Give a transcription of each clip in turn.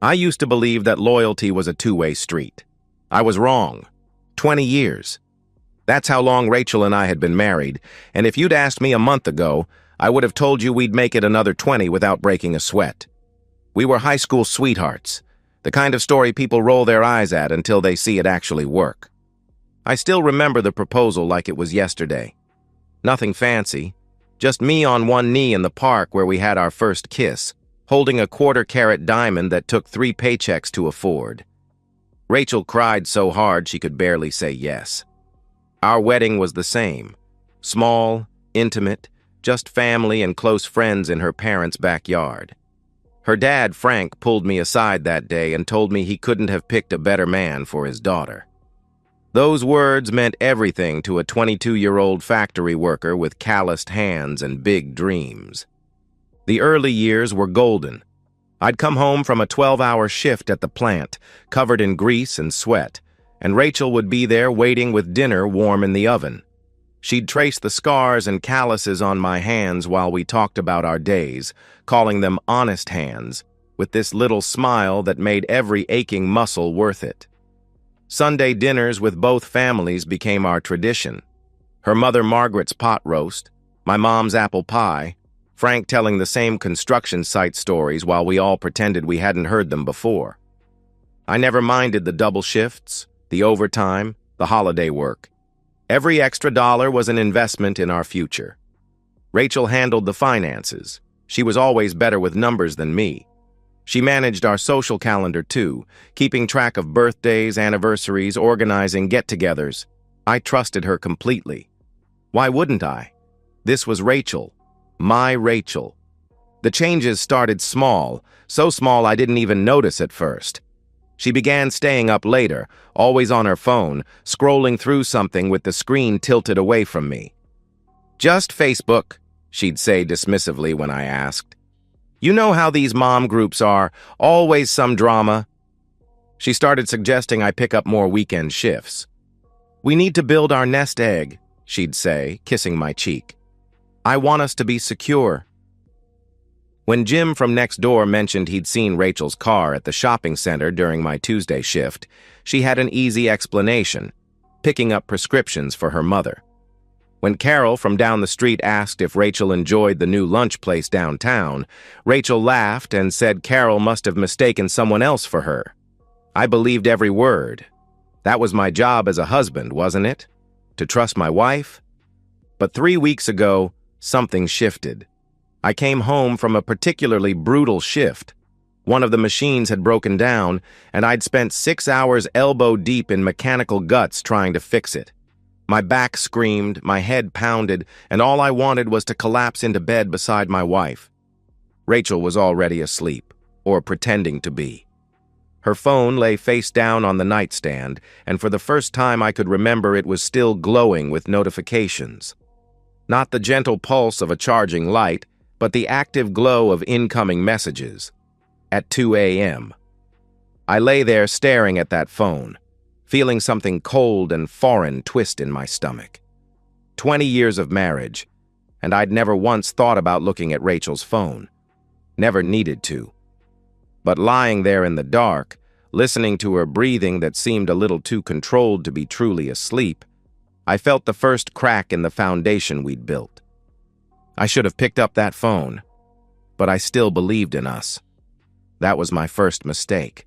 I used to believe that loyalty was a two-way street. I was wrong. 20 years. That's how long Rachel and I had been married, and if you'd asked me a month ago, I would have told you we'd make it another 20 without breaking a sweat. We were high school sweethearts, the kind of story people roll their eyes at until they see it actually work. I still remember the proposal like it was yesterday. Nothing fancy, just me on one knee in the park where we had our first kiss, holding a quarter-carat diamond that took 3 paychecks to afford. Rachel cried so hard she could barely say yes. Our wedding was the same. Small, intimate, just family and close friends in her parents' backyard. Her dad, Frank, pulled me aside that day and told me he couldn't have picked a better man for his daughter. Those words meant everything to a 22-year-old factory worker with calloused hands and big dreams. The early years were golden. I'd come home from a 12-hour shift at the plant, covered in grease and sweat, and Rachel would be there waiting with dinner warm in the oven. She'd trace the scars and calluses on my hands while we talked about our days, calling them honest hands, with this little smile that made every aching muscle worth it. Sunday dinners with both families became our tradition. Her mother Margaret's pot roast, my mom's apple pie, Frank telling the same construction site stories while we all pretended we hadn't heard them before. I never minded the double shifts, the overtime, the holiday work. Every extra dollar was an investment in our future. Rachel handled the finances. She was always better with numbers than me. She managed our social calendar too, keeping track of birthdays, anniversaries, organizing get-togethers. I trusted her completely. Why wouldn't I? This was Rachel. My Rachel. The changes started small, so small I didn't even notice at first. She began staying up later, always on her phone, scrolling through something with the screen tilted away from me. "Just Facebook," she'd say dismissively when I asked. "You know how these mom groups are, always some drama." She started suggesting I pick up more weekend shifts. "We need to build our nest egg," she'd say, kissing my cheek. "I want us to be secure." When Jim from next door mentioned he'd seen Rachel's car at the shopping center during my Tuesday shift, she had an easy explanation: picking up prescriptions for her mother. When Carol from down the street asked if Rachel enjoyed the new lunch place downtown, Rachel laughed and said Carol must have mistaken someone else for her. I believed every word. That was my job as a husband, wasn't it? To trust my wife? But 3 weeks ago, something shifted. I came home from a particularly brutal shift. One of the machines had broken down, and I'd spent 6 hours elbow deep in mechanical guts trying to fix it. My back screamed, my head pounded, and all I wanted was to collapse into bed beside my wife. Rachel was already asleep, or pretending to be. Her phone lay face down on the nightstand, and for the first time I could remember it was still glowing with notifications. Not the gentle pulse of a charging light, but the active glow of incoming messages. At 2 a.m. I lay there staring at that phone, feeling something cold and foreign twist in my stomach. 20 years of marriage, and I'd never once thought about looking at Rachel's phone. Never needed to. But lying there in the dark, listening to her breathing that seemed a little too controlled to be truly asleep, I felt the first crack in the foundation we'd built. I should have picked up that phone, but I still believed in us. That was my first mistake.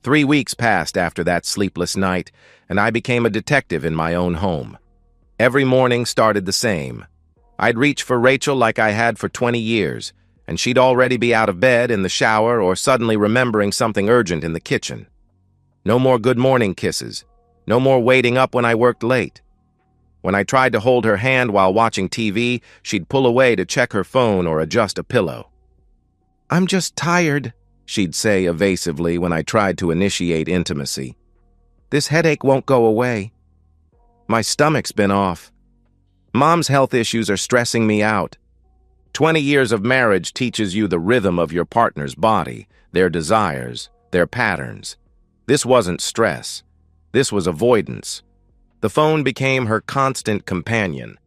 3 weeks passed after that sleepless night, and I became a detective in my own home. Every morning started the same. I'd reach for Rachel like I had for 20 years, and she'd already be out of bed, in the shower, or suddenly remembering something urgent in the kitchen. No more good morning kisses. No more waiting up when I worked late. When I tried to hold her hand while watching TV, she'd pull away to check her phone or adjust a pillow. "I'm just tired," she'd say evasively when I tried to initiate intimacy. "This headache won't go away. My stomach's been off. Mom's health issues are stressing me out." 20 years of marriage teaches you the rhythm of your partner's body, their desires, their patterns. This wasn't stress. This was avoidance. The phone became her constant companion.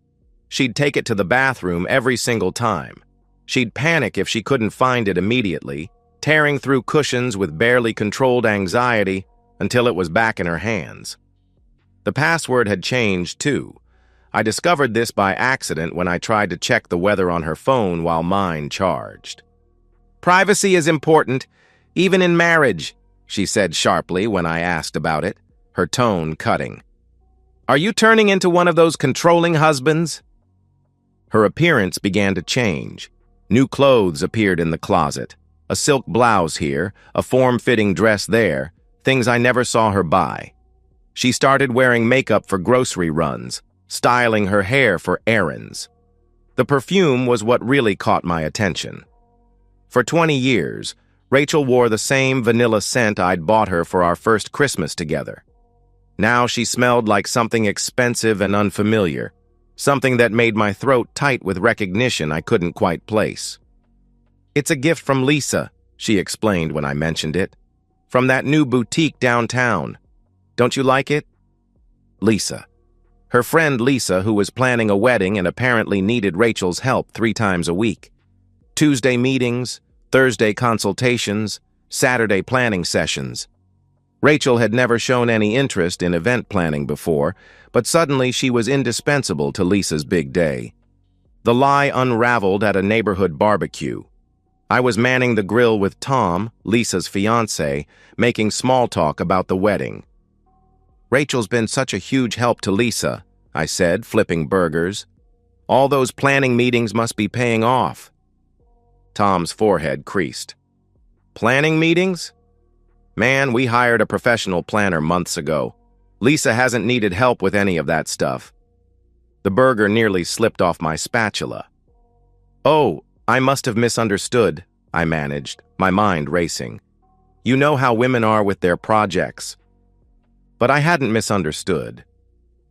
She'd take it to the bathroom every single time. She'd panic if she couldn't find it immediately, tearing through cushions with barely controlled anxiety until it was back in her hands. The password had changed, too. I discovered this by accident when I tried to check the weather on her phone while mine charged. "Privacy is important, even in marriage," she said sharply when I asked about it, her tone cutting. "Are you turning into one of those controlling husbands?" Her appearance began to change. New clothes appeared in the closet. A silk blouse here, a form-fitting dress there, things I never saw her buy. She started wearing makeup for grocery runs, styling her hair for errands. The perfume was what really caught my attention. For 20 years, Rachel wore the same vanilla scent I'd bought her for our first Christmas together. Now she smelled like something expensive and unfamiliar, something that made my throat tight with recognition I couldn't quite place. "It's a gift from Lisa," she explained when I mentioned it. "From that new boutique downtown. Don't you like it?" Lisa. Her friend Lisa, who was planning a wedding and apparently needed Rachel's help 3 times a week. Tuesday meetings, Thursday consultations, Saturday planning sessions. Rachel had never shown any interest in event planning before, but suddenly she was indispensable to Lisa's big day. The lie unraveled at a neighborhood barbecue. I was manning the grill with Tom, Lisa's fiancé, making small talk about the wedding. "Rachel's been such a huge help to Lisa," I said, flipping burgers. "All those planning meetings must be paying off." Tom's forehead creased. "Planning meetings? Man, we hired a professional planner months ago. Lisa hasn't needed help with any of that stuff." The burger nearly slipped off my spatula. "Oh, I must have misunderstood," I managed, my mind racing. "You know how women are with their projects." But I hadn't misunderstood.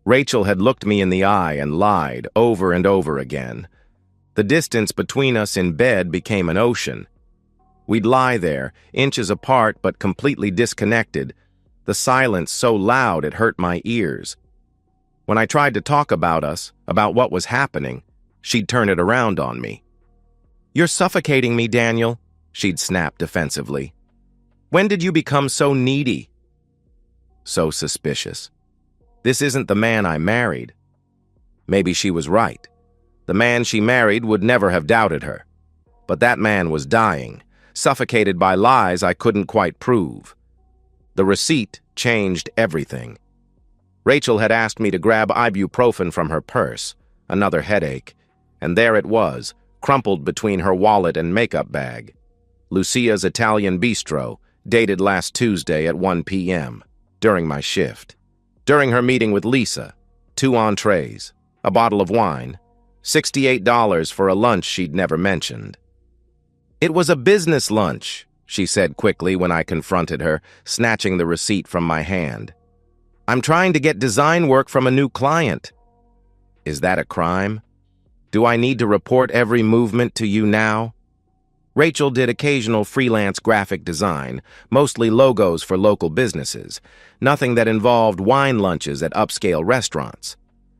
Rachel had looked me in the eye and lied over and over again. The distance between us in bed became an ocean. We'd lie there, inches apart but completely disconnected, the silence so loud it hurt my ears. When I tried to talk about us, about what was happening, she'd turn it around on me. "You're suffocating me, Daniel," she'd snap defensively. "When did you become so needy?" So suspicious. This isn't the man I married. Maybe she was right. The man she married would never have doubted her. But that man was dying, suffocated by lies I couldn't quite prove. The receipt changed everything. Rachel had asked me to grab ibuprofen from her purse, another headache, and there it was, crumpled between her wallet and makeup bag. Lucia's Italian Bistro, dated last Tuesday at 1 p.m., during my shift. During her meeting with Lisa, 2 entrees, a bottle of wine, $68 for a lunch she'd never mentioned. "It was a business lunch," she said quickly when I confronted her, snatching the receipt from my hand. "I'm trying to get design work from a new client." Is that a crime? Do I need to report every movement to you now? Rachel did occasional freelance graphic design, mostly logos for local businesses, nothing that involved wine lunches at upscale restaurants.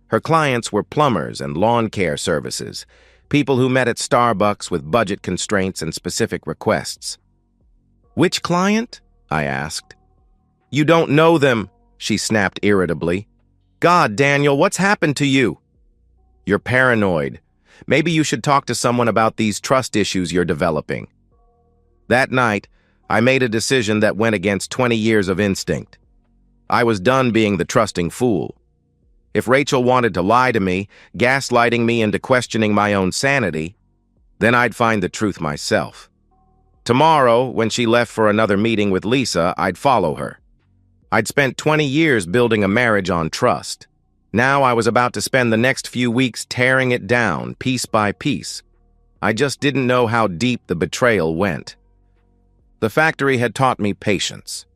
Her clients were plumbers and lawn care services, people who met at Starbucks with budget constraints and specific requests. "Which client?" I asked. "You don't know them," she snapped irritably. "God, Daniel, what's happened to you?" "You're paranoid. Maybe you should talk to someone about these trust issues you're developing." That night, I made a decision that went against 20 years of instinct. I was done being the trusting fool. If Rachel wanted to lie to me, gaslighting me into questioning my own sanity, then I'd find the truth myself. Tomorrow, when she left for another meeting with Lisa, I'd follow her. I'd spent 20 years building a marriage on trust. Now I was about to spend the next few weeks tearing it down, piece by piece. I just didn't know how deep the betrayal went. The factory had taught me patience.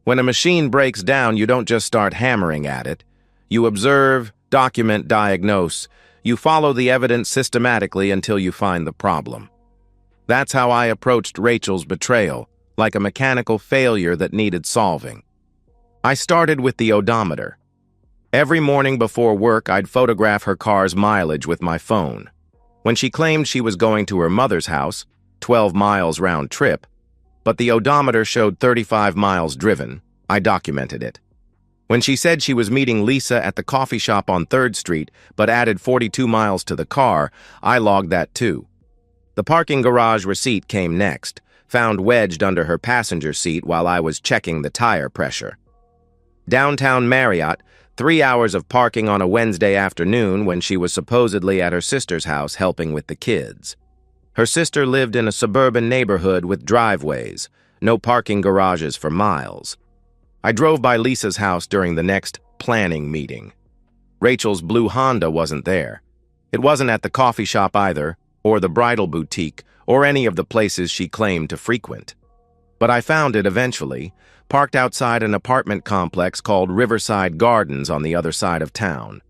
When a machine breaks down, you don't just start hammering at it. You observe, document, diagnose. You follow the evidence systematically until you find the problem. That's how I approached Rachel's betrayal, like a mechanical failure that needed solving. I started with the odometer. Every morning before work, I'd photograph her car's mileage with my phone. When she claimed she was going to her mother's house, 12 miles round trip, but the odometer showed 35 miles driven. I documented it. When she said she was meeting Lisa at the coffee shop on 3rd Street, but added 42 miles to the car, I logged that too. The parking garage receipt came next, found wedged under her passenger seat while I was checking the tire pressure. Downtown Marriott, 3 hours of parking on a Wednesday afternoon when she was supposedly at her sister's house helping with the kids. Her sister lived in a suburban neighborhood with driveways, no parking garages for miles. I drove by Lisa's house during the next planning meeting. Rachel's blue Honda wasn't there. It wasn't at the coffee shop either, or the bridal boutique, or any of the places she claimed to frequent. But I found it eventually, parked outside an apartment complex called Riverside Gardens on the other side of town.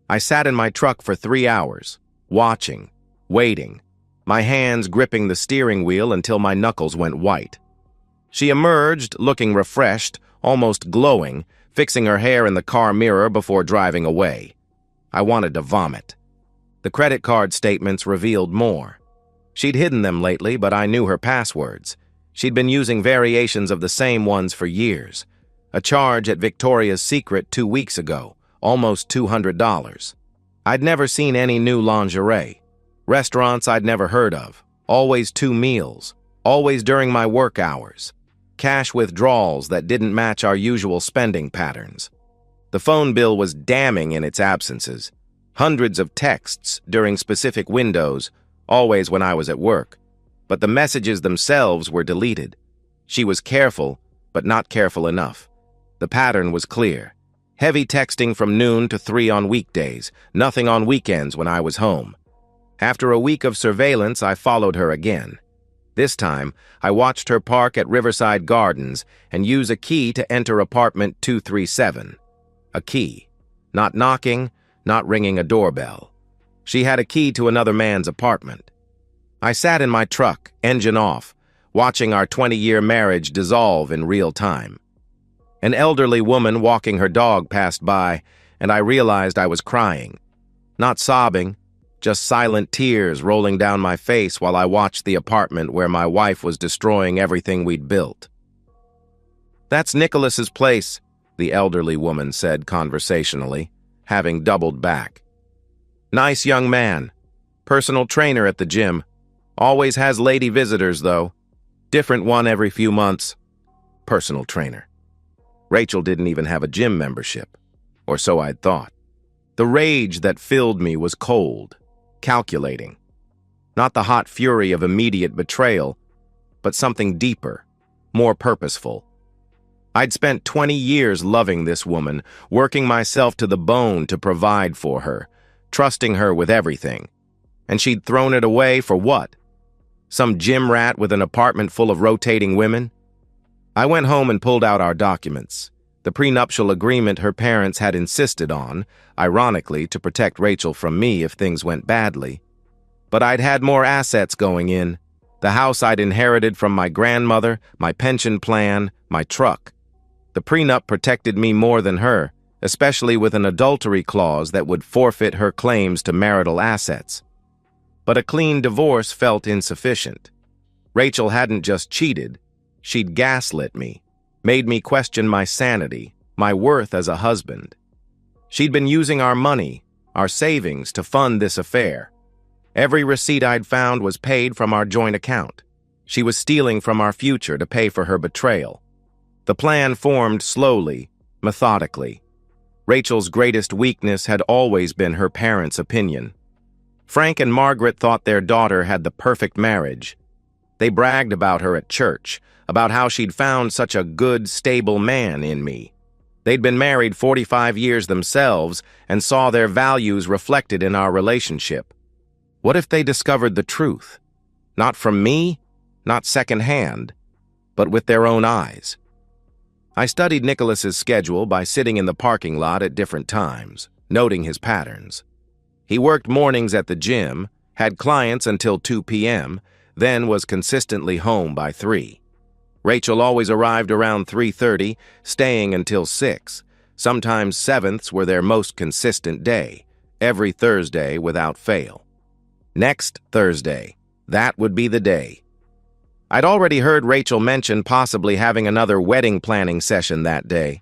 I sat in my truck for 3 hours, watching, waiting, my hands gripping the steering wheel until my knuckles went white. She emerged, looking refreshed, almost glowing, fixing her hair in the car mirror before driving away. I wanted to vomit. The credit card statements revealed more. She'd hidden them lately, but I knew her passwords. She'd been using variations of the same ones for years. A charge at Victoria's Secret 2 weeks ago, almost $200. I'd never seen any new lingerie. Restaurants I'd never heard of. Always 2 meals. Always during my work hours. Cash withdrawals that didn't match our usual spending patterns. The phone bill was damning in its absences. Hundreds of texts during specific windows, always when I was at work. But the messages themselves were deleted. She was careful, but not careful enough. The pattern was clear. Heavy texting from noon to 3 on weekdays, nothing on weekends when I was home. After a week of surveillance, I followed her again. This time, I watched her park at Riverside Gardens and use a key to enter apartment 237. A key. Not knocking, not ringing a doorbell. She had a key to another man's apartment. I sat in my truck, engine off, watching our 20-year marriage dissolve in real time. An elderly woman walking her dog passed by, and I realized I was crying. Not sobbing, just silent tears rolling down my face while I watched the apartment where my wife was destroying everything we'd built. "That's Nicholas's place," the elderly woman said conversationally, having doubled back. "Nice young man. Personal trainer at the gym. Always has lady visitors, though. Different one every few months. Personal trainer." Rachel didn't even have a gym membership, or so I'd thought. The rage that filled me was cold, calculating. Not the hot fury of immediate betrayal, but something deeper, more purposeful. I'd spent 20 years loving this woman, working myself to the bone to provide for her, trusting her with everything. And she'd thrown it away for what? Some gym rat with an apartment full of rotating women? I went home and pulled out our documents. The prenuptial agreement her parents had insisted on, ironically to protect Rachel from me if things went badly. But I'd had more assets going in. The house I'd inherited from my grandmother, my pension plan, my truck. The prenup protected me more than her, especially with an adultery clause that would forfeit her claims to marital assets. But a clean divorce felt insufficient. Rachel hadn't just cheated, she'd gaslit me, made me question my sanity, my worth as a husband. She'd been using our money, our savings, to fund this affair. Every receipt I'd found was paid from our joint account. She was stealing from our future to pay for her betrayal. The plan formed slowly, methodically. Rachel's greatest weakness had always been her parents' opinion. Frank and Margaret thought their daughter had the perfect marriage. They bragged about her at church, about how she'd found such a good, stable man in me. They'd been married 45 years themselves and saw their values reflected in our relationship. What if they discovered the truth? Not from me, not secondhand, but with their own eyes. I studied Nicholas's schedule by sitting in the parking lot at different times, noting his patterns. He worked mornings at the gym, had clients until 2 p.m., then was consistently home by 3. Rachel always arrived around 3:30, staying until 6. Sometimes 7ths were their most consistent day, every Thursday without fail. Next Thursday, that would be the day. I'd already heard Rachel mention possibly having another wedding planning session that day.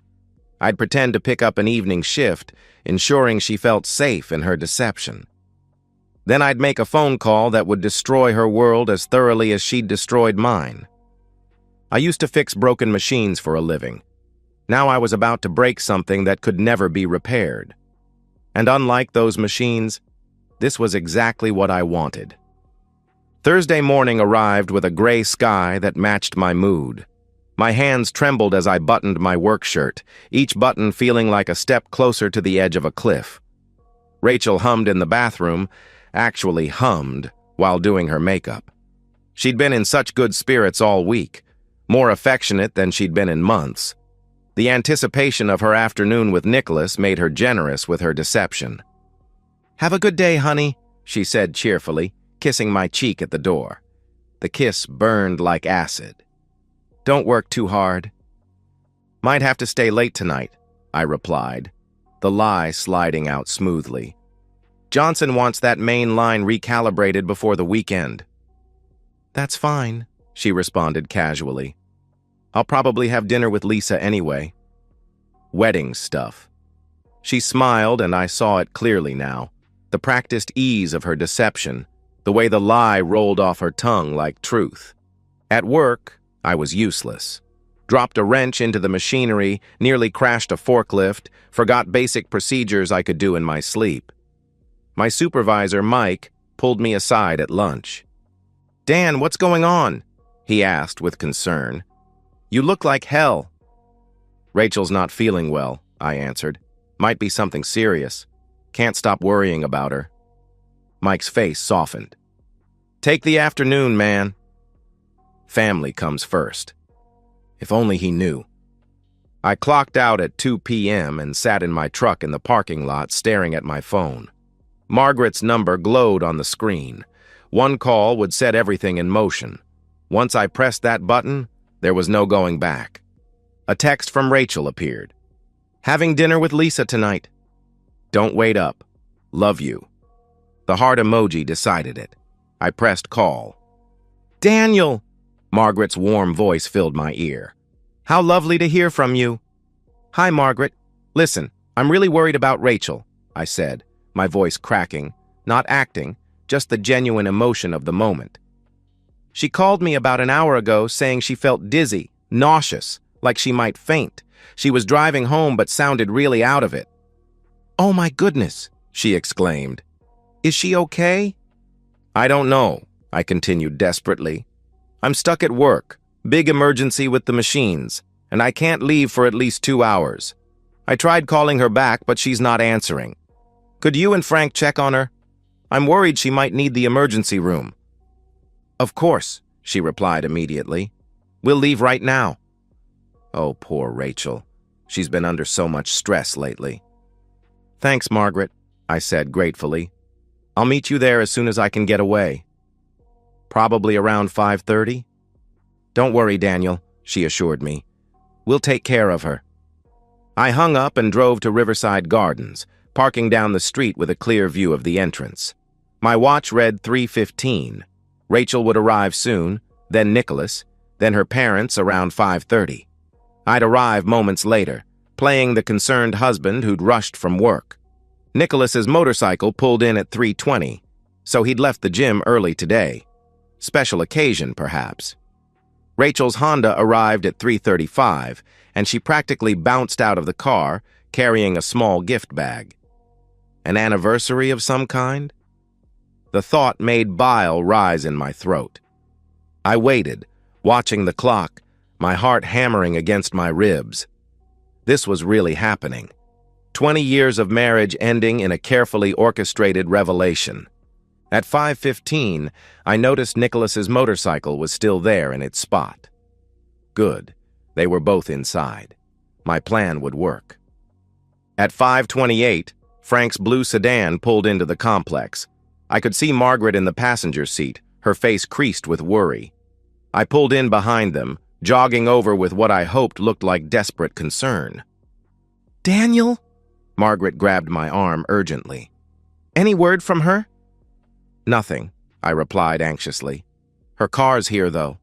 I'd pretend to pick up an evening shift, ensuring she felt safe in her deception. Then I'd make a phone call that would destroy her world as thoroughly as she'd destroyed mine. I used to fix broken machines for a living. Now I was about to break something that could never be repaired. And unlike those machines, this was exactly what I wanted. Thursday morning arrived with a gray sky that matched my mood. My hands trembled as I buttoned my work shirt, each button feeling like a step closer to the edge of a cliff. Rachel hummed in the bathroom, actually hummed, while doing her makeup. She'd been in such good spirits all week, more affectionate than she'd been in months. The anticipation of her afternoon with Nicholas made her generous with her deception. "Have a good day, honey," she said cheerfully, kissing my cheek at the door. The kiss burned like acid. "Don't work too hard." "Might have to stay late tonight," I replied, the lie sliding out smoothly. "Johnson wants that main line recalibrated before the weekend." "That's fine," she responded casually. "I'll probably have dinner with Lisa anyway." Wedding stuff. She smiled, and I saw it clearly now. The practiced ease of her deception, the way the lie rolled off her tongue like truth. At work, I was useless. Dropped a wrench into the machinery, nearly crashed a forklift, forgot basic procedures I could do in my sleep. My supervisor, Mike, pulled me aside at lunch. "Dan, what's going on?" he asked with concern. "You look like hell." "Rachel's not feeling well," I answered. "Might be something serious. Can't stop worrying about her." Mike's face softened. "Take the afternoon, man." Family comes first. If only he knew. I clocked out at 2 p.m. and sat in my truck in the parking lot staring at my phone. Margaret's number glowed on the screen. One call would set everything in motion. Once I pressed that button, there was no going back. A text from Rachel appeared. "Having dinner with Lisa tonight. Don't wait up. Love you." The heart emoji decided it. I pressed call. "Daniel!" Margaret's warm voice filled my ear. "How lovely to hear from you." "Hi, Margaret. Listen, I'm really worried about Rachel," I said, my voice cracking, not acting, just the genuine emotion of the moment. "She called me about an hour ago saying she felt dizzy, nauseous, like she might faint. She was driving home but sounded really out of it." "Oh my goodness," she exclaimed. "Is she okay?" "I don't know," I continued desperately. "I'm stuck at work, big emergency with the machines, and I can't leave for at least 2 hours. I tried calling her back, but she's not answering. Could you and Frank check on her? I'm worried she might need the emergency room." "Of course," she replied immediately. "We'll leave right now." Oh, poor Rachel. She's been under so much stress lately. "Thanks, Margaret," I said gratefully. "I'll meet you there as soon as I can get away." "Probably around 5:30? "Don't worry, Daniel," she assured me. "We'll take care of her." I hung up and drove to Riverside Gardens, parking down the street with a clear view of the entrance. My watch read 3:15. Rachel would arrive soon, then Nicholas, then her parents around 5:30. I'd arrive moments later, playing the concerned husband who'd rushed from work. Nicholas's motorcycle pulled in at 3:20, so he'd left the gym early today. Special occasion, perhaps. Rachel's Honda arrived at 3:35, and she practically bounced out of the car, carrying a small gift bag. An anniversary of some kind? The thought made bile rise in my throat. I waited, watching the clock, my heart hammering against my ribs. This was really happening. 20 years of marriage ending in a carefully orchestrated revelation. At 5:15, I noticed Nicholas's motorcycle was still there in its spot. Good. They were both inside. My plan would work. At 5:28, Frank's blue sedan pulled into the complex. I could see Margaret in the passenger seat, her face creased with worry. I pulled in behind them, jogging over with what I hoped looked like desperate concern. "Daniel?" Margaret grabbed my arm urgently. "Any word from her?" "Nothing," I replied anxiously. "Her car's here, though."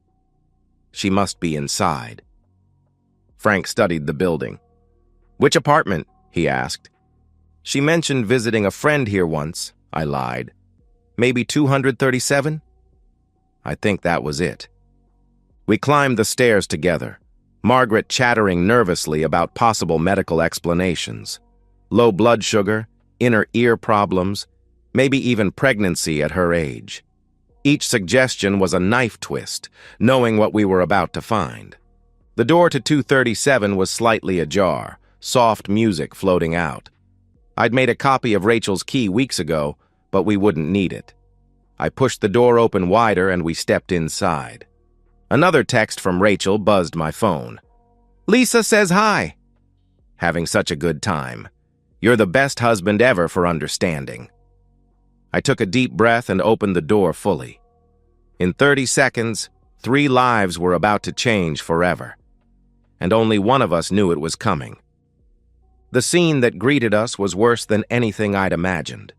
She must be inside. Frank studied the building. "Which apartment?" he asked. "She mentioned visiting a friend here once," I lied. "Maybe 237? I think that was it. We climbed the stairs together, Margaret chattering nervously about possible medical explanations. Low blood sugar, inner ear problems, maybe even pregnancy at her age. Each suggestion was a knife twist, knowing what we were about to find. The door to 237 was slightly ajar, soft music floating out. I'd made a copy of Rachel's key weeks ago, but we wouldn't need it. I pushed the door open wider and we stepped inside. Another text from Rachel buzzed my phone. "Lisa says hi." "Having such a good time. You're the best husband ever for understanding." I took a deep breath and opened the door fully. In 30 seconds, 3 lives were about to change forever. And only one of us knew it was coming. The scene that greeted us was worse than anything I'd imagined.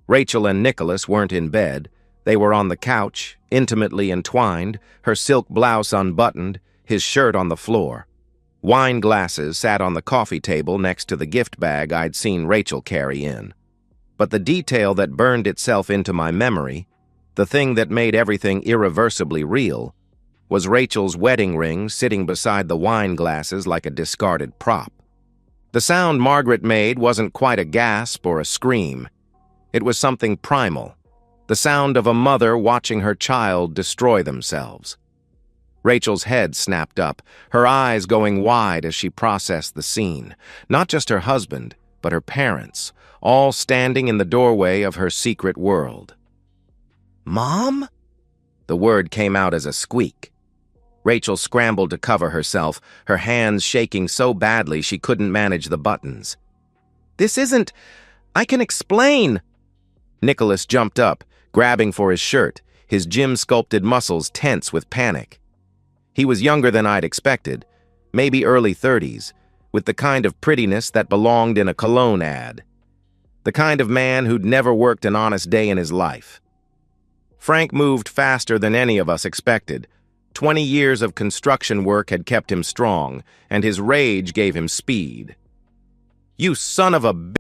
Rachel and Nicholas weren't in bed. They were on the couch, intimately entwined, her silk blouse unbuttoned, his shirt on the floor. Wine glasses sat on the coffee table next to the gift bag I'd seen Rachel carry in. But the detail that burned itself into my memory, the thing that made everything irreversibly real, was Rachel's wedding ring sitting beside the wine glasses like a discarded prop. The sound Margaret made wasn't quite a gasp or a scream. It was something primal, the sound of a mother watching her child destroy themselves. Rachel's head snapped up, her eyes going wide as she processed the scene. Not just her husband, but her parents, all standing in the doorway of her secret world. "Mom?" The word came out as a squeak. Rachel scrambled to cover herself, her hands shaking so badly she couldn't manage the buttons. "This isn't... I can explain." Nicholas jumped up, grabbing for his shirt, his gym-sculpted muscles tense with panic. He was younger than I'd expected, maybe early 30s, with the kind of prettiness that belonged in a cologne ad. The kind of man who'd never worked an honest day in his life. Frank moved faster than any of us expected. 20 years of construction work had kept him strong, and his rage gave him speed. "You son of a b***,"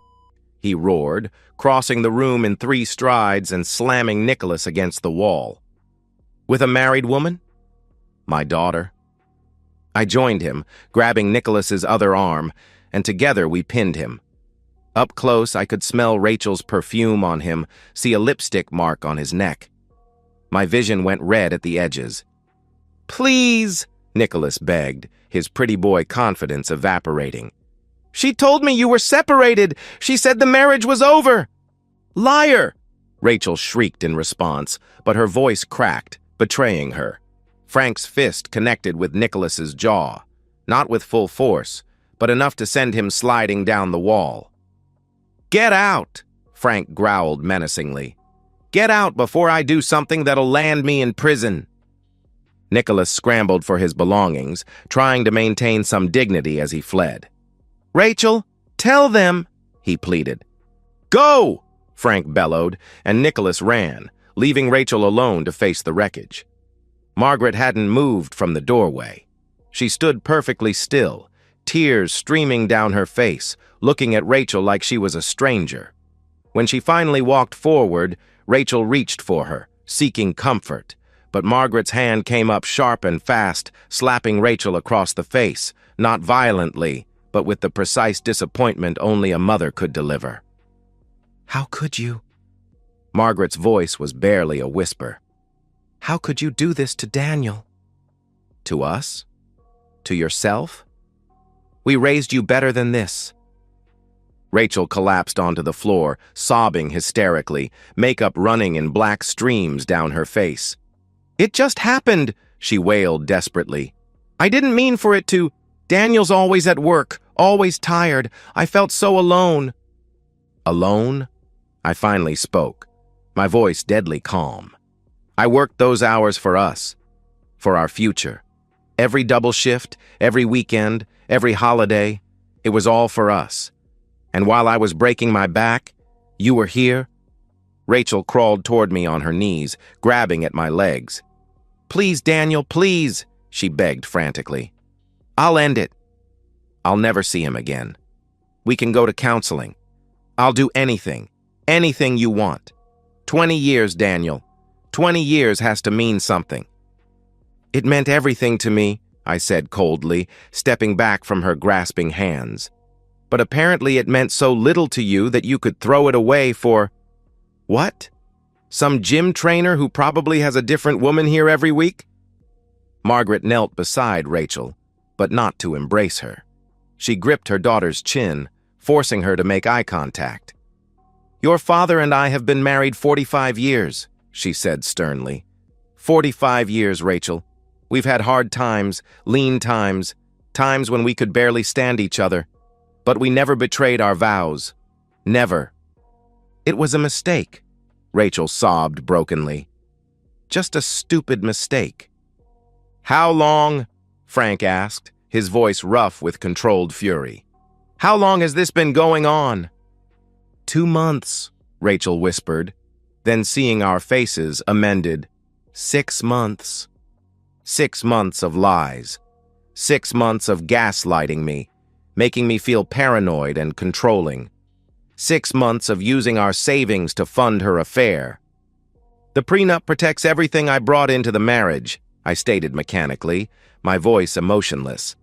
he roared, crossing the room in 3 strides and slamming Nicholas against the wall. "With a married woman?" "My daughter." I joined him, grabbing Nicholas's other arm, and together we pinned him. Up close, I could smell Rachel's perfume on him, see a lipstick mark on his neck. My vision went red at the edges. "Please," Nicholas begged, his pretty boy confidence evaporating. "She told me you were separated. She said the marriage was over." "Liar!" Rachel shrieked in response, but her voice cracked, betraying her. Frank's fist connected with Nicholas's jaw, not with full force, but enough to send him sliding down the wall. "Get out!" Frank growled menacingly. "Get out before I do something that'll land me in prison." Nicholas scrambled for his belongings, trying to maintain some dignity as he fled. "Rachel, tell them," he pleaded. "Go!" Frank bellowed, and Nicholas ran, leaving Rachel alone to face the wreckage. Margaret hadn't moved from the doorway. She stood perfectly still, tears streaming down her face, looking at Rachel like she was a stranger. When she finally walked forward, Rachel reached for her, seeking comfort, but Margaret's hand came up sharp and fast, slapping Rachel across the face, not violently, but with the precise disappointment only a mother could deliver. "How could you?" Margaret's voice was barely a whisper. "How could you do this to Daniel?" "To us? To yourself? We raised you better than this." Rachel collapsed onto the floor, sobbing hysterically, makeup running in black streams down her face. "It just happened," she wailed desperately. "I didn't mean for it to. Daniel's always at work, always tired. I felt so alone." "Alone?" I finally spoke, my voice deadly calm. "I worked those hours for us, for our future. Every double shift, every weekend, every holiday, it was all for us. And while I was breaking my back, you were here." Rachel crawled toward me on her knees, grabbing at my legs. "Please, Daniel, please," she begged frantically. I'll end it. I'll never see him again. We can go to counseling. I'll do anything. Anything you want. 20 years, Daniel. 20 years has to mean something. It meant everything to me, I said coldly, stepping back from her grasping hands. But apparently it meant so little to you that you could throw it away for… What? Some gym trainer who probably has a different woman here every week? Margaret knelt beside Rachel, but not to embrace her. She gripped her daughter's chin, forcing her to make eye contact. Your father and I have been married 45 years, she said sternly. 45 years, Rachel. We've had hard times, lean times, times when we could barely stand each other. But we never betrayed our vows. Never. It was a mistake, Rachel sobbed brokenly. Just a stupid mistake. How long? Frank asked, his voice rough with controlled fury. How long has this been going on? 2 months, Rachel whispered, then seeing our faces, amended. 6 months. 6 months of lies. 6 months of gaslighting me, making me feel paranoid and controlling. 6 months of using our savings to fund her affair. The prenup protects everything I brought into the marriage, I stated mechanically, my voice emotionless.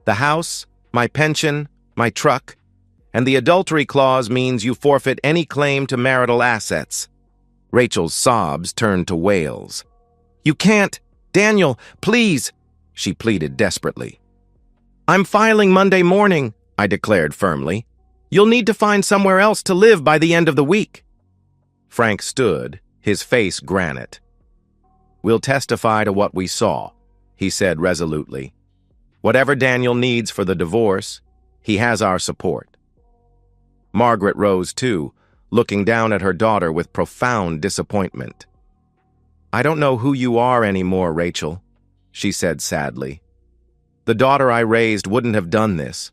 The house, my pension, my truck, and the adultery clause means you forfeit any claim to marital assets. Rachel's sobs turned to wails. You can't! Daniel, please! She pleaded desperately. I'm filing Monday morning, I declared firmly. You'll need to find somewhere else to live by the end of the week. Frank stood, his face granite. We'll testify to what we saw, he said resolutely. Whatever Daniel needs for the divorce, he has our support. Margaret rose too, looking down at her daughter with profound disappointment. I don't know who you are anymore, Rachel, she said sadly. The daughter I raised wouldn't have done this.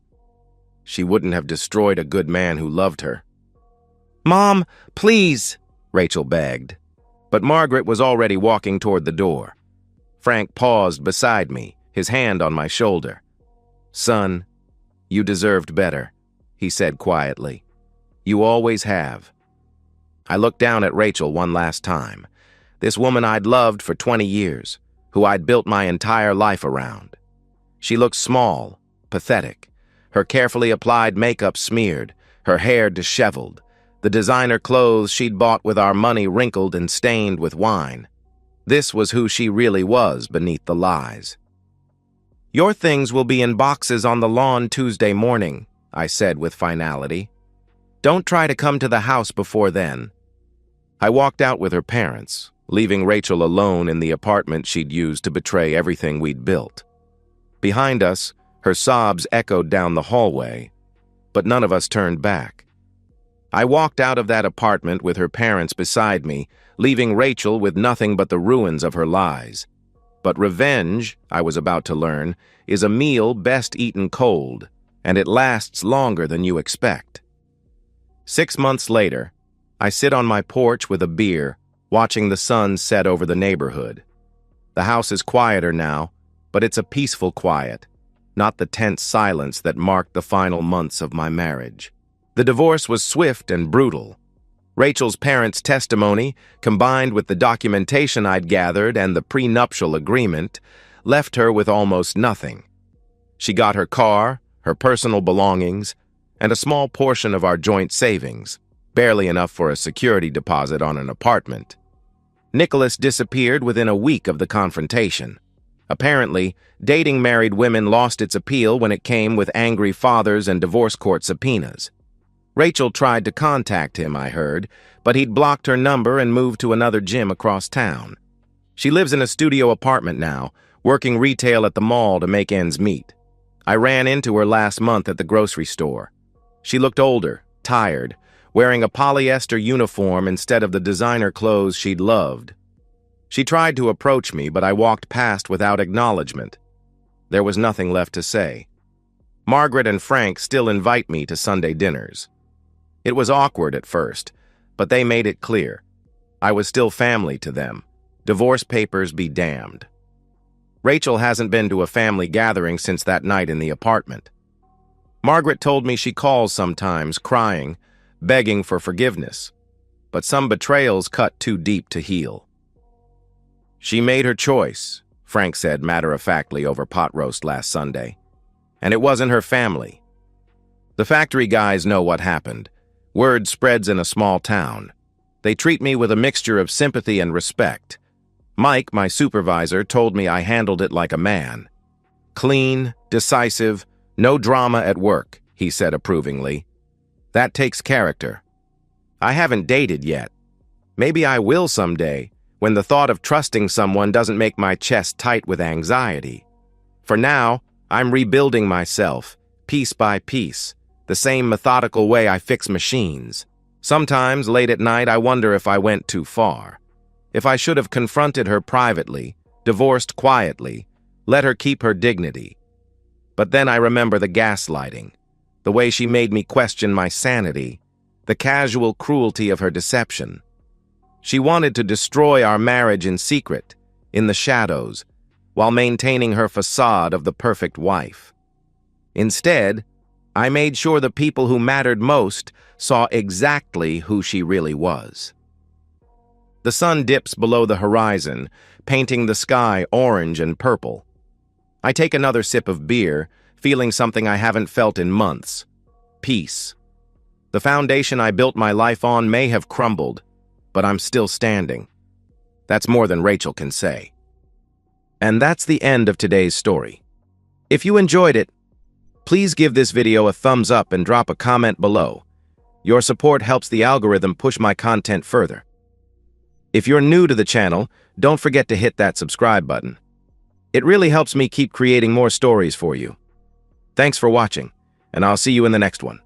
She wouldn't have destroyed a good man who loved her. Mom, please, Rachel begged. But Margaret was already walking toward the door. Frank paused beside me, his hand on my shoulder. Son, you deserved better, he said quietly. You always have. I looked down at Rachel one last time, this woman I'd loved for 20 years, who I'd built my entire life around. She looked small, pathetic, her carefully applied makeup smeared, her hair disheveled, the designer clothes she'd bought with our money wrinkled and stained with wine. This was who she really was beneath the lies. Your things will be in boxes on the lawn Tuesday morning, I said with finality. Don't try to come to the house before then. I walked out with her parents, leaving Rachel alone in the apartment she'd used to betray everything we'd built. Behind us, her sobs echoed down the hallway, but none of us turned back. I walked out of that apartment with her parents beside me, leaving Rachel with nothing but the ruins of her lies. But revenge, I was about to learn, is a meal best eaten cold, and it lasts longer than you expect. 6 months later, I sit on my porch with a beer, watching the sun set over the neighborhood. The house is quieter now, but it's a peaceful quiet, not the tense silence that marked the final months of my marriage. The divorce was swift and brutal. Rachel's parents' testimony, combined with the documentation I'd gathered and the prenuptial agreement, left her with almost nothing. She got her car, her personal belongings, and a small portion of our joint savings, barely enough for a security deposit on an apartment. Nicholas disappeared within a week of the confrontation. Apparently, dating married women lost its appeal when it came with angry fathers and divorce court subpoenas. Rachel tried to contact him, I heard, but he'd blocked her number and moved to another gym across town. She lives in a studio apartment now, working retail at the mall to make ends meet. I ran into her last month at the grocery store. She looked older, tired, wearing a polyester uniform instead of the designer clothes she'd loved. She tried to approach me, but I walked past without acknowledgement. There was nothing left to say. Margaret and Frank still invite me to Sunday dinners. It was awkward at first, but they made it clear. I was still family to them. Divorce papers be damned. Rachel hasn't been to a family gathering since that night in the apartment. Margaret told me she calls sometimes, crying, begging for forgiveness, but some betrayals cut too deep to heal. She made her choice, Frank said matter-of-factly over pot roast last Sunday, and it wasn't her family. The factory guys know what happened. Word spreads in a small town. They treat me with a mixture of sympathy and respect. Mike, my supervisor, told me I handled it like a man. Clean, decisive, no drama at work, he said approvingly. That takes character. I haven't dated yet. Maybe I will someday, when the thought of trusting someone doesn't make my chest tight with anxiety. For now, I'm rebuilding myself, piece by piece, the same methodical way I fix machines. Sometimes, late at night, I wonder if I went too far. If I should have confronted her privately, divorced quietly, let her keep her dignity. But then I remember the gaslighting, the way she made me question my sanity, the casual cruelty of her deception. She wanted to destroy our marriage in secret, in the shadows, while maintaining her facade of the perfect wife. Instead, I made sure the people who mattered most saw exactly who she really was. The sun dips below the horizon, painting the sky orange and purple. I take another sip of beer, feeling something I haven't felt in months: peace. The foundation I built my life on may have crumbled, but I'm still standing. That's more than Rachel can say. And that's the end of today's story. If you enjoyed it, please give this video a thumbs up and drop a comment below. Your support helps the algorithm push my content further. If you're new to the channel, don't forget to hit that subscribe button. It really helps me keep creating more stories for you. Thanks for watching, and I'll see you in the next one.